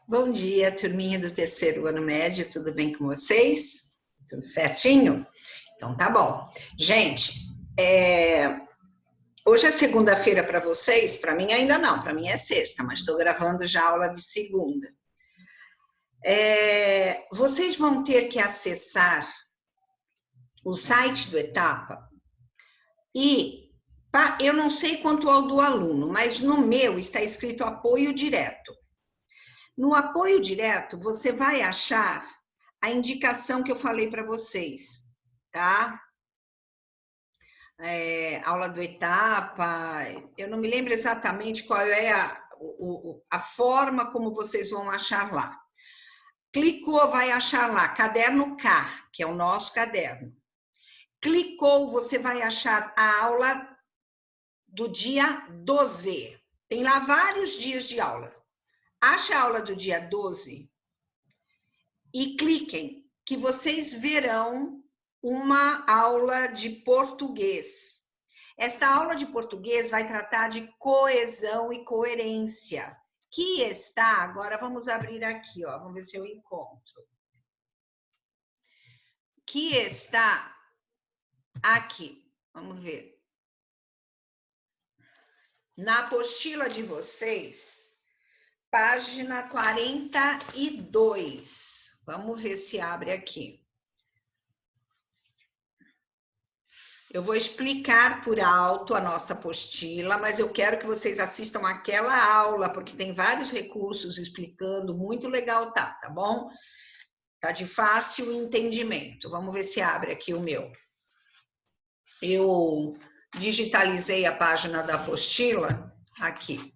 Bom dia, turminha do terceiro ano médio, tudo bem com vocês? Tudo certinho? Então tá bom. Gente, hoje é segunda-feira para vocês, para mim ainda não, para mim é sexta, mas estou gravando já a aula de segunda. Vocês vão ter que acessar o site do Etapa e eu não sei quanto ao do aluno, mas no meu está escrito apoio direto. No apoio direto, você vai achar a indicação que eu falei para vocês, tá? Aula do Etapa, eu não me lembro exatamente qual é a forma como vocês vão achar lá. Clicou, vai achar lá, caderno K, que é o nosso caderno. Clicou, você vai achar a aula do dia 12. Tem lá vários dias de aula. Acha a aula do dia 12 e cliquem, que vocês verão uma aula de português. Esta aula de português vai tratar de coesão e coerência, que está, agora vamos abrir aqui, ó, vamos ver se eu encontro. Que está aqui, vamos ver. Na apostila de vocês, página 42. Vamos ver se abre aqui. Eu vou explicar por alto a nossa apostila, mas eu quero que vocês assistam aquela aula, porque tem vários recursos explicando, muito legal, tá bom? Tá de fácil entendimento. Vamos ver se abre aqui o meu. Eu digitalizei a página da apostila aqui.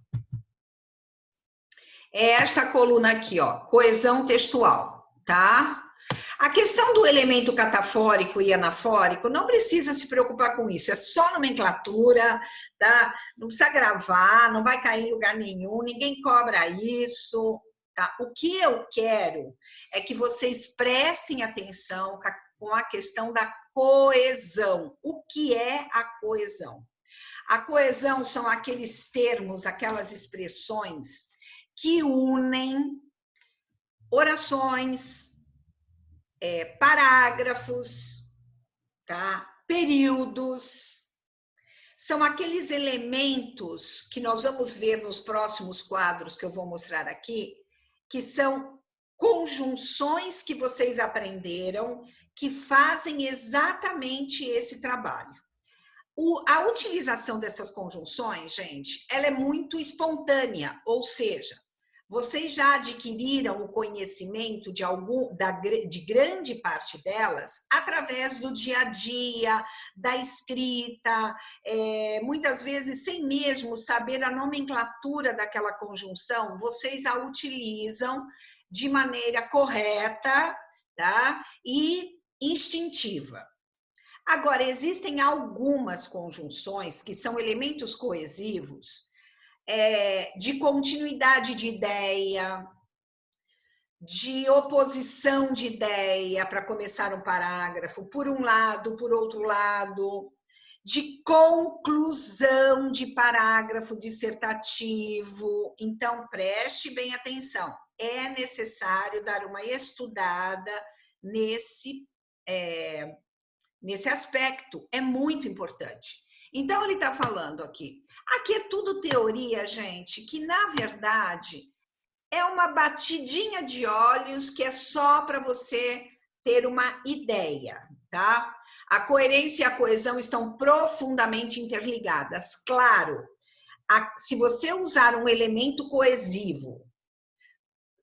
É esta coluna aqui, ó, coesão textual, tá? A questão do elemento catafórico e anafórico, não precisa se preocupar com isso, é só nomenclatura, tá? Não precisa gravar, não vai cair em lugar nenhum, ninguém cobra isso, tá? O que eu quero é que vocês prestem atenção com a questão da coesão. O que é a coesão? A coesão são aqueles termos, aquelas expressões que unem orações, parágrafos, tá? Períodos, são aqueles elementos que nós vamos ver nos próximos quadros que eu vou mostrar aqui, que são conjunções que vocês aprenderam, que fazem exatamente esse trabalho. A utilização dessas conjunções, gente, ela é muito espontânea, ou seja, vocês já adquiriram o conhecimento de grande parte delas através do dia a dia, da escrita, muitas vezes sem mesmo saber a nomenclatura daquela conjunção, vocês a utilizam de maneira correta, tá? E instintiva. Agora, existem algumas conjunções que são elementos coesivos, de continuidade de ideia, de oposição de ideia para começar um parágrafo, por um lado, por outro lado, de conclusão de parágrafo dissertativo. Então, preste bem atenção, é necessário dar uma estudada nesse aspecto, é muito importante. Então, ele está falando aqui. Aqui é tudo teoria, gente, que, na verdade, é uma batidinha de olhos que é só para você ter uma ideia, tá? A coerência e a coesão estão profundamente interligadas. Claro, se você usar um elemento coesivo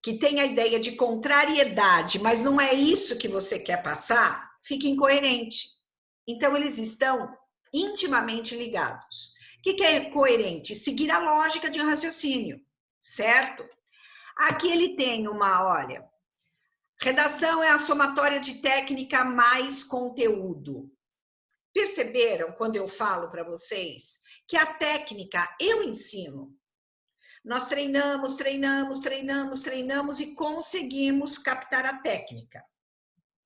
que tem a ideia de contrariedade, mas não é isso que você quer passar, fica incoerente. Então, eles estão intimamente ligados. O que é coerente? Seguir a lógica de um raciocínio, certo? Aqui ele tem olha, redação é a somatória de técnica mais conteúdo. Perceberam quando eu falo para vocês que a técnica eu ensino? Nós treinamos e conseguimos captar a técnica.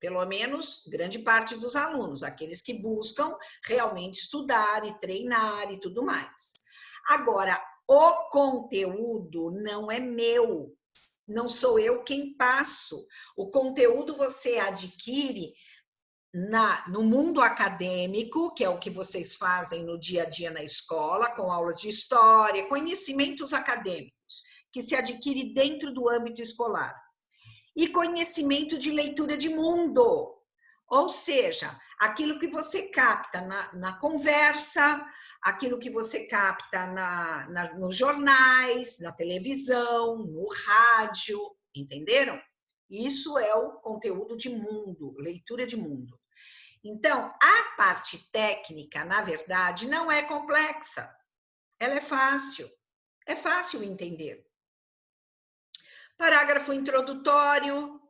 Pelo menos grande parte dos alunos, aqueles que buscam realmente estudar e treinar e tudo mais. Agora, o conteúdo não é meu. não sou eu quem passo. O conteúdo você adquire no mundo acadêmico, que é o que vocês fazem no dia a dia na escola, com aulas de história, conhecimentos acadêmicos, que se adquire dentro do âmbito escolar. E conhecimento de leitura de mundo, ou seja, aquilo que você capta na conversa, aquilo que você capta nos jornais, na televisão, no rádio, entenderam? Isso é o conteúdo de mundo, leitura de mundo. Então, a parte técnica, na verdade, não é complexa, ela é fácil entender. Parágrafo introdutório,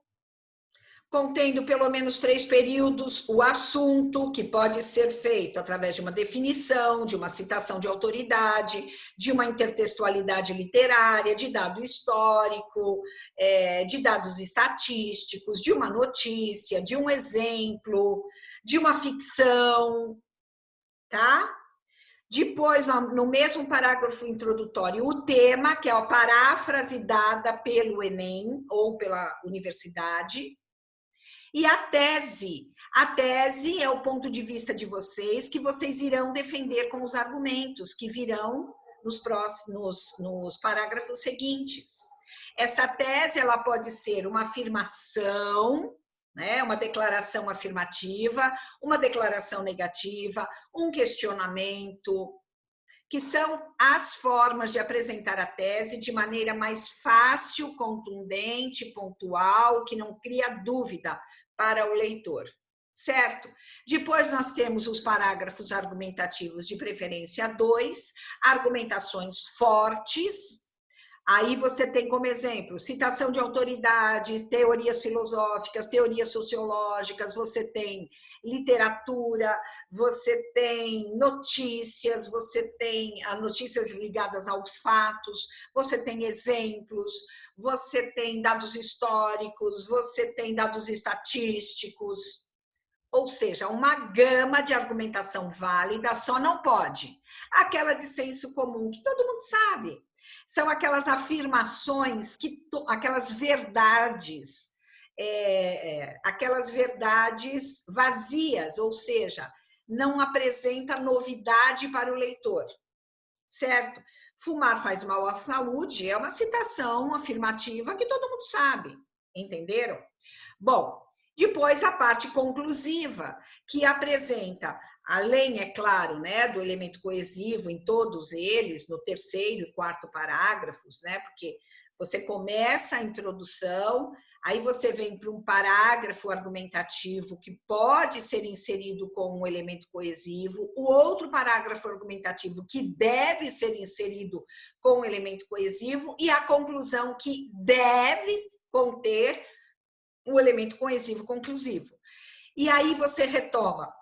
contendo pelo menos 3 períodos, o assunto, que pode ser feito através de uma definição, de uma citação de autoridade, de uma intertextualidade literária, de dado histórico, de dados estatísticos, de uma notícia, de um exemplo, de uma ficção, tá? Depois, no mesmo parágrafo introdutório, o tema, que é a paráfrase dada pelo Enem ou pela universidade, e a tese. A tese é o ponto de vista de vocês, que vocês irão defender com os argumentos que virão nos parágrafos seguintes. Essa tese ela pode ser uma afirmação, né, uma declaração afirmativa, uma declaração negativa, um questionamento, que são as formas de apresentar a tese de maneira mais fácil, contundente, pontual, que não cria dúvida para o leitor, certo? Depois nós temos os parágrafos argumentativos, de preferência 2, argumentações fortes. Aí você tem como exemplo citação de autoridades, teorias filosóficas, teorias sociológicas, você tem literatura, você tem notícias, você tem notícias ligadas aos fatos, você tem exemplos, você tem dados históricos, você tem dados estatísticos, ou seja, uma gama de argumentação válida, só não pode aquela de senso comum, que todo mundo sabe. São aquelas afirmações, aquelas verdades, aquelas verdades vazias, ou seja, não apresenta novidade para o leitor, certo? Fumar faz mal à saúde é uma citação afirmativa que todo mundo sabe, entenderam? Bom, depois a parte conclusiva, que apresenta, além, é claro, né, do elemento coesivo em todos eles, no 3º e 4º parágrafos, né, porque você começa a introdução, aí você vem para um parágrafo argumentativo que pode ser inserido com um elemento coesivo, o outro parágrafo argumentativo que deve ser inserido com um elemento coesivo e a conclusão que deve conter o elemento coesivo conclusivo. E aí você retoma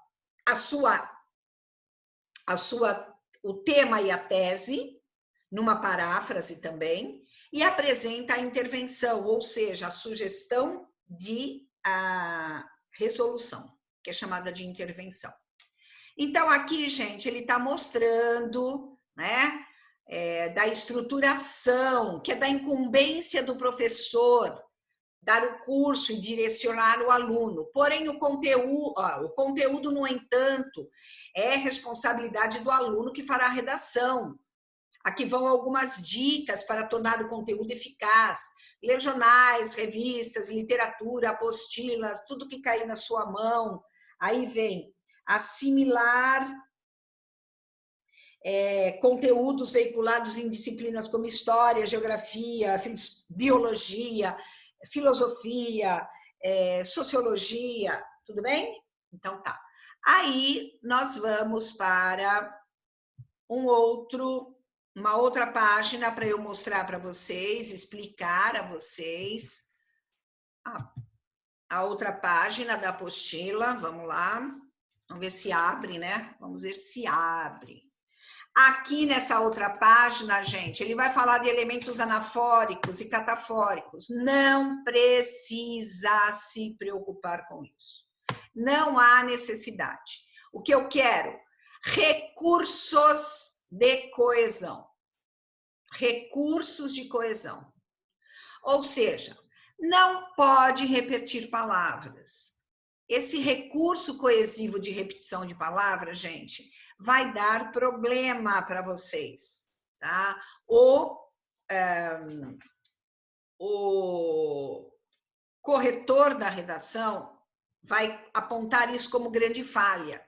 o tema e a tese, numa paráfrase também, e apresenta a intervenção, ou seja, a sugestão de resolução, que é chamada de intervenção. Então, aqui, gente, ele está mostrando, né, da estruturação, que é da incumbência do professor dar o curso e direcionar o aluno. Porém, o conteúdo, no entanto, é responsabilidade do aluno que fará a redação. Aqui vão algumas dicas para tornar o conteúdo eficaz. Ler jornais, revistas, literatura, apostilas, tudo que cair na sua mão. Aí vem assimilar conteúdos veiculados em disciplinas como história, geografia, biologia, filosofia, sociologia, tudo bem? Então tá. Aí nós vamos para uma outra página para eu mostrar para vocês, explicar a vocês a outra página da apostila. Vamos lá. Vamos ver se abre, né? Vamos ver se abre. Aqui nessa outra página, gente, ele vai falar de elementos anafóricos e catafóricos. Não precisa se preocupar com isso. Não há necessidade. O que eu quero? Recursos de coesão. Recursos de coesão. Ou seja, não pode repetir palavras. Esse recurso coesivo de repetição de palavras, gente, vai dar problema para vocês, tá? O corretor da redação vai apontar isso como grande falha.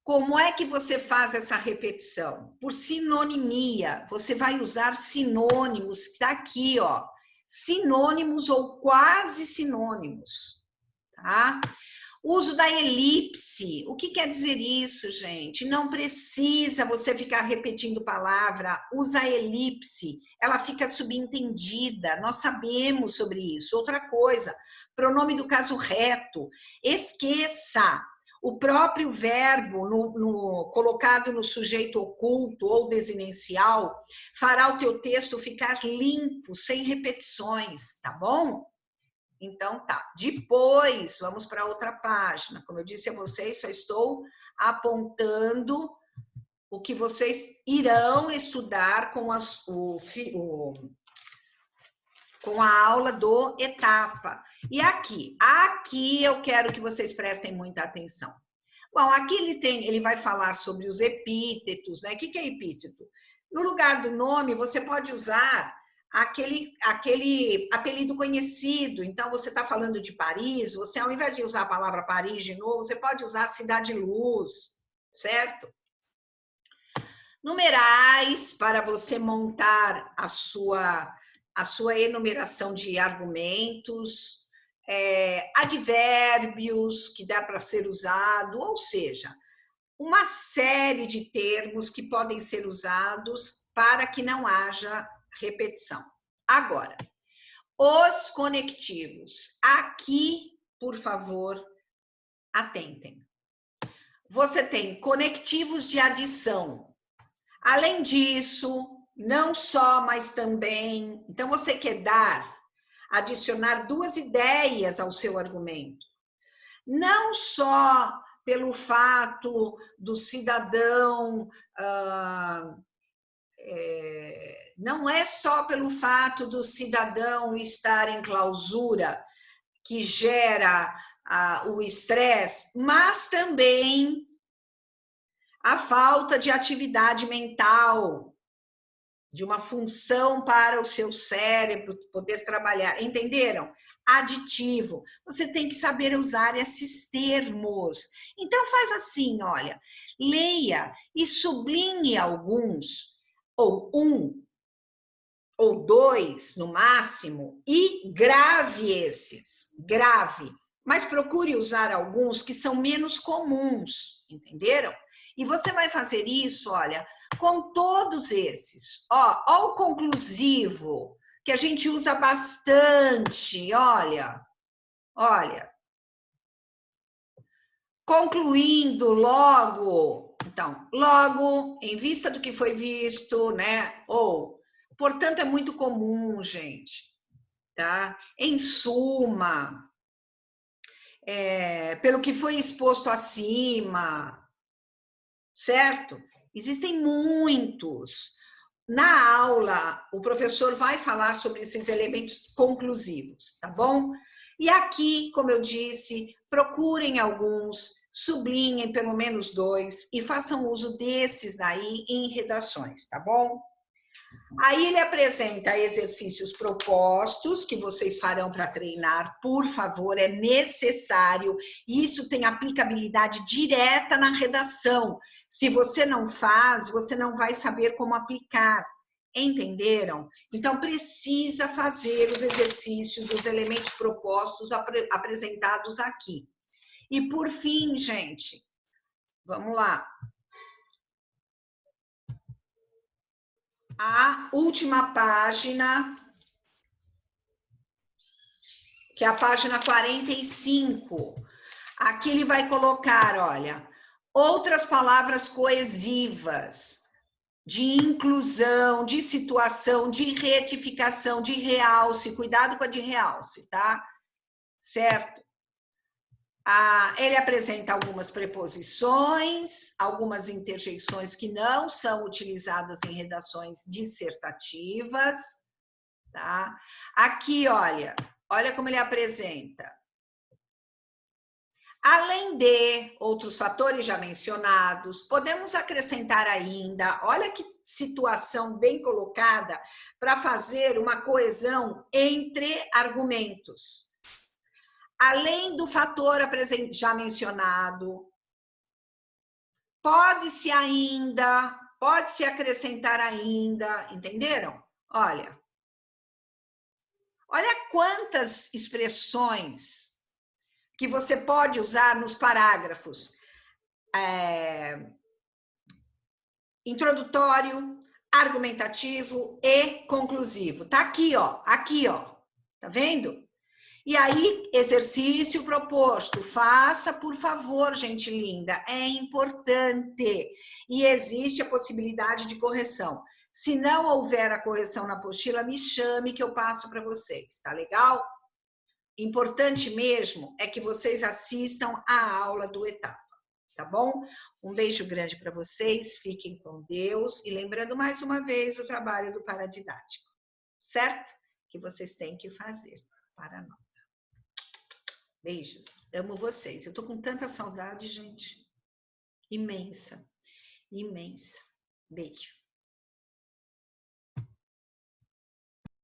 Como é que você faz essa repetição? Por sinonimia. Você vai usar sinônimos, que está aqui, ó. Sinônimos ou quase sinônimos, tá? Uso da elipse. O que quer dizer isso, gente? Não precisa você ficar repetindo palavra. Usa a elipse. Ela fica subentendida. Nós sabemos sobre isso. Outra coisa, pronome do caso reto. Esqueça. O próprio verbo colocado no sujeito oculto ou desinencial fará o teu texto ficar limpo, sem repetições, tá bom? Então, tá. Depois, vamos para outra página. Como eu disse a vocês, só estou apontando o que vocês irão estudar com a aula do Etapa. E aqui eu quero que vocês prestem muita atenção. Bom, aqui ele vai falar sobre os epítetos, né? O que é epíteto? No lugar do nome, você pode usar aquele apelido conhecido. Então, você está falando de Paris, você, ao invés de usar a palavra Paris de novo, você pode usar Cidade Luz, certo? Numerais, para você montar a sua enumeração de argumentos, advérbios que dá para ser usado, ou seja, uma série de termos que podem ser usados para que não haja repetição. Agora, os conectivos. Aqui, por favor, atentem. Você tem conectivos de adição. Além disso, não só, mas também. Então, você quer adicionar duas ideias ao seu argumento. Não só pelo fato do cidadão, não é só pelo fato do cidadão estar em clausura que gera o estresse, mas também a falta de atividade mental, de uma função para o seu cérebro poder trabalhar. Entenderam? Aditivo. Você tem que saber usar esses termos. Então, faz assim, olha, leia e sublinhe alguns, ou um, ou dois, no máximo, e grave esses. Grave. Mas procure usar alguns que são menos comuns, entenderam? E você vai fazer isso, olha, com todos esses. Ó o conclusivo, que a gente usa bastante, olha. Concluindo logo. Então, logo, em vista do que foi visto, né? Ou, portanto, é muito comum, gente, tá? Em suma, pelo que foi exposto acima, certo? Existem muitos. Na aula, o professor vai falar sobre esses elementos conclusivos, tá bom? E aqui, como eu disse, procurem alguns, sublinhem pelo menos dois e façam uso desses daí em redações, tá bom? Aí ele apresenta exercícios propostos que vocês farão para treinar, por favor, é necessário. Isso tem aplicabilidade direta na redação. Se você não faz, você não vai saber como aplicar. Entenderam? Então, precisa fazer os exercícios dos elementos propostos apresentados aqui. E, por fim, gente, vamos lá. A última página, que é a página 45. Aqui ele vai colocar, olha, outras palavras coesivas, de inclusão, de situação, de retificação, de realce. Cuidado com a de realce, tá? Certo? Ele apresenta algumas preposições, algumas interjeições que não são utilizadas em redações dissertativas, tá? Aqui, olha como ele apresenta. Além de outros fatores já mencionados, podemos acrescentar ainda, olha que situação bem colocada para fazer uma coesão entre argumentos. Além do fator já mencionado, pode-se acrescentar ainda, entenderam? Olha quantas expressões que você pode usar nos parágrafos. Introdutório, argumentativo e conclusivo. Tá aqui, ó. Tá vendo? E aí, exercício proposto. Faça, por favor, gente linda. É importante. E existe a possibilidade de correção. Se não houver a correção na apostila, me chame que eu passo para vocês. Tá legal? Importante mesmo é que vocês assistam a aula do Etapa. Tá bom? Um beijo grande para vocês, fiquem com Deus e lembrando mais uma vez o trabalho do paradidático, certo? Que vocês têm que fazer para nós. Beijos, amo vocês. Eu tô com tanta saudade, gente. Imensa, imensa. Beijo.